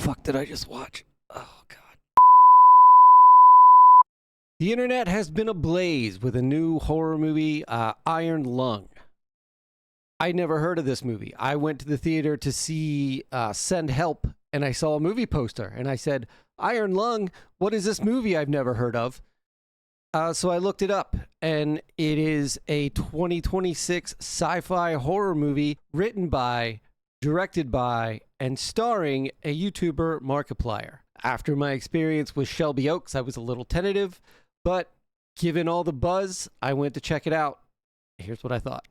fuck did I just watch? Oh, God. The internet has been ablaze with a new horror movie, Iron Lung. I never heard of this movie. I went to the theater to see Send Help, and I saw a movie poster, and I said, Iron Lung, what is this movie I've never heard of? So I looked it up, and it is a 2026 sci-fi horror movie written by, directed by, and starring a YouTuber, Markiplier. After my experience with Shelby Oaks, I was a little tentative, but given all the buzz, I went to check it out. Here's what I thought.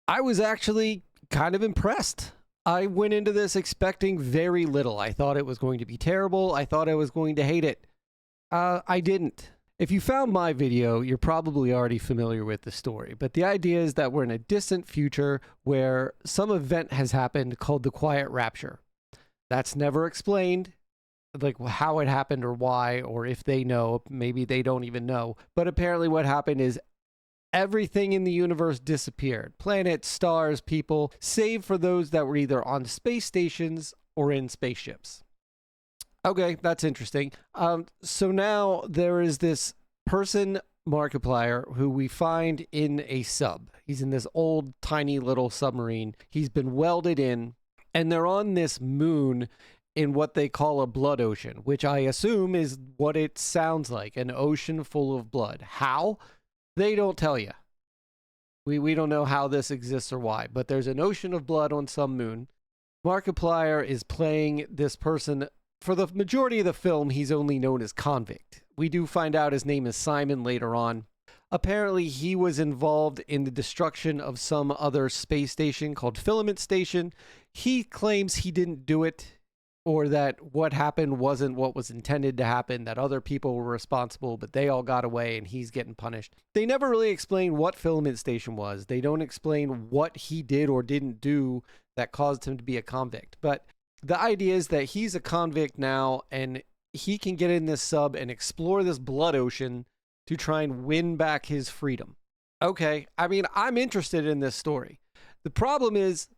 I was actually kind of impressed. I went into this expecting very little. I thought it was going to be terrible. I thought I was going to hate it. I didn't. If you found my video, you're probably already familiar with the story, but the idea is that we're in a distant future where some event has happened called the Quiet Rapture. That's never explained, like how it happened or why, or if they know. Maybe they don't even know. But apparently what happened is everything in the universe disappeared. Planets, stars, people, save for those that were either on space stations or in spaceships. Okay, that's interesting. So now there is this person, Markiplier, who we find in a sub. He's in this old, tiny little submarine. He's been welded in, and they're on this moon in what they call a blood ocean, which I assume is what it sounds like, an ocean full of blood. How? They don't tell you. We don't know how this exists or why, but there's an ocean of blood on some moon. Markiplier is playing this person. For the majority of the film, he's only known as Convict. We do find out his name is Simon later on. Apparently, he was involved in the destruction of some other space station called Filament Station. He claims he didn't do it, or that what happened wasn't what was intended to happen, that other people were responsible, but they all got away and he's getting punished. They never really explain what Filament Station was. They don't explain what he did or didn't do that caused him to be a convict. But the idea is that he's a convict now, and he can get in this sub and explore this blood ocean to try and win back his freedom. Okay, I mean, I'm interested in this story. The problem is,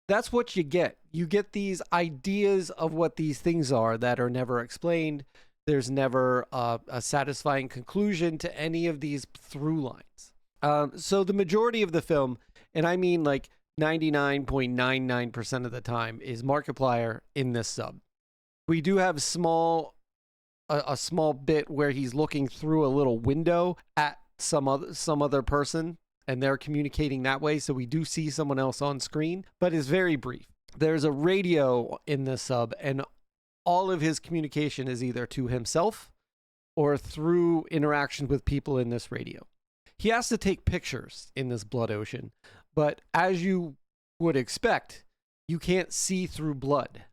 that's what you get. You get these ideas of what these things are that are never explained. There's never a satisfying conclusion to any of these through lines. So the majority of the film, and I mean like 99.99% of the time, is Markiplier in this sub. We do have a small bit where he's looking through a little window at some other person, and they're communicating that way. So we do see someone else on screen, but it's very brief. There's a radio in this sub, and all of his communication is either to himself or through interaction with people in this radio. He has to take pictures in this blood ocean, but as you would expect, you can't see through blood.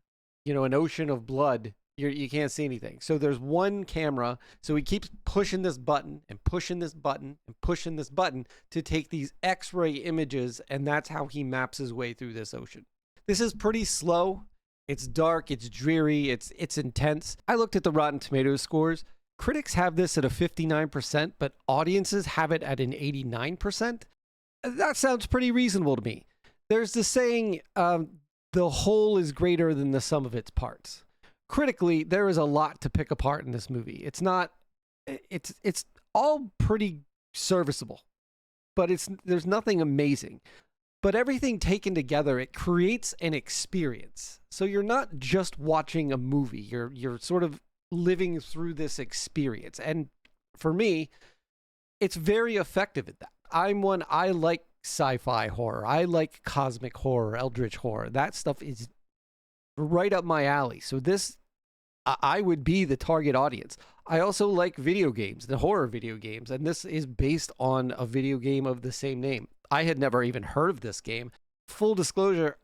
You know, an ocean of blood, you can't see anything. So there's one camera, so he keeps pushing this button and pushing this button and pushing this button to take these X-ray images, and that's how he maps his way through this ocean. This is pretty slow. It's dark, it's dreary, it's intense. I looked at the Rotten Tomatoes scores. Critics have this at a 59%, but audiences have it at an 89%. That sounds pretty reasonable to me. There's the saying, the whole is greater than the sum of its parts. Critically, there is a lot to pick apart in this movie. It's all pretty serviceable, but there's nothing amazing. But everything taken together, it creates an experience. So you're not just watching a movie, you're sort of living through this experience. And for me, it's very effective at that. I like sci-fi horror. I like cosmic horror, eldritch horror. That stuff is right up my alley. So I would be the target audience. I also like video games, the horror video games, and this is based on a video game of the same name. I had never even heard of this game. Full disclosure,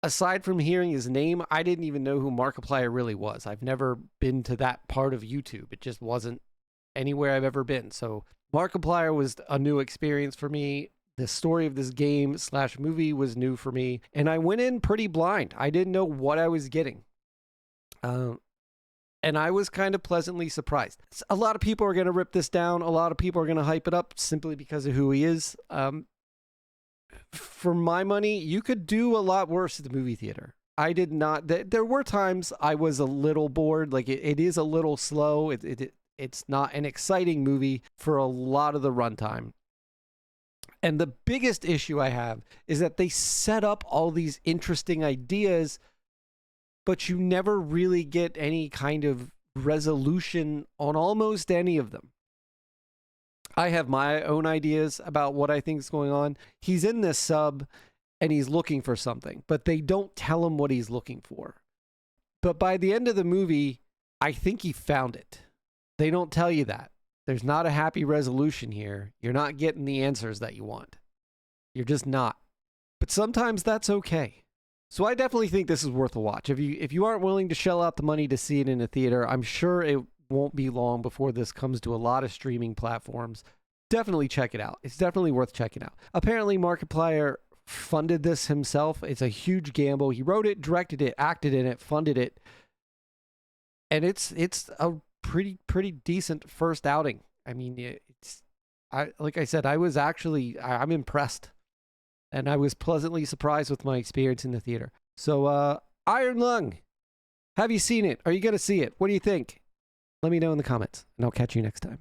aside from hearing his name, I didn't even know who Markiplier really was. I've never been to that part of YouTube. It just wasn't anywhere I've ever been. So Markiplier was a new experience for me. The story of this game / movie was new for me, and I went in pretty blind. I didn't know what I was getting. And I was kind of pleasantly surprised. A lot of people are going to rip this down. A lot of people are going to hype it up simply because of who he is. For my money, you could do a lot worse at the movie theater. I did not. There were times I was a little bored. Like it is a little slow. It's not an exciting movie for a lot of the runtime. And the biggest issue I have is that they set up all these interesting ideas, but you never really get any kind of resolution on almost any of them. I have my own ideas about what I think is going on. He's in this sub and he's looking for something, but they don't tell him what he's looking for. But by the end of the movie, I think he found it. They don't tell you that. There's not a happy resolution here. You're not getting the answers that you want. You're just not. But sometimes that's okay. So I definitely think this is worth a watch. If you aren't willing to shell out the money to see it in a theater, I'm sure it won't be long before this comes to a lot of streaming platforms. Definitely check it out. It's definitely worth checking out. Apparently, Markiplier funded this himself. It's a huge gamble. He wrote it, directed it, acted in it, funded it. And it's a pretty decent first outing. I mean, like I said, I'm impressed. And I was pleasantly surprised with my experience in the theater. So, Iron Lung, have you seen it? Are you going to see it? What do you think? Let me know in the comments, and I'll catch you next time.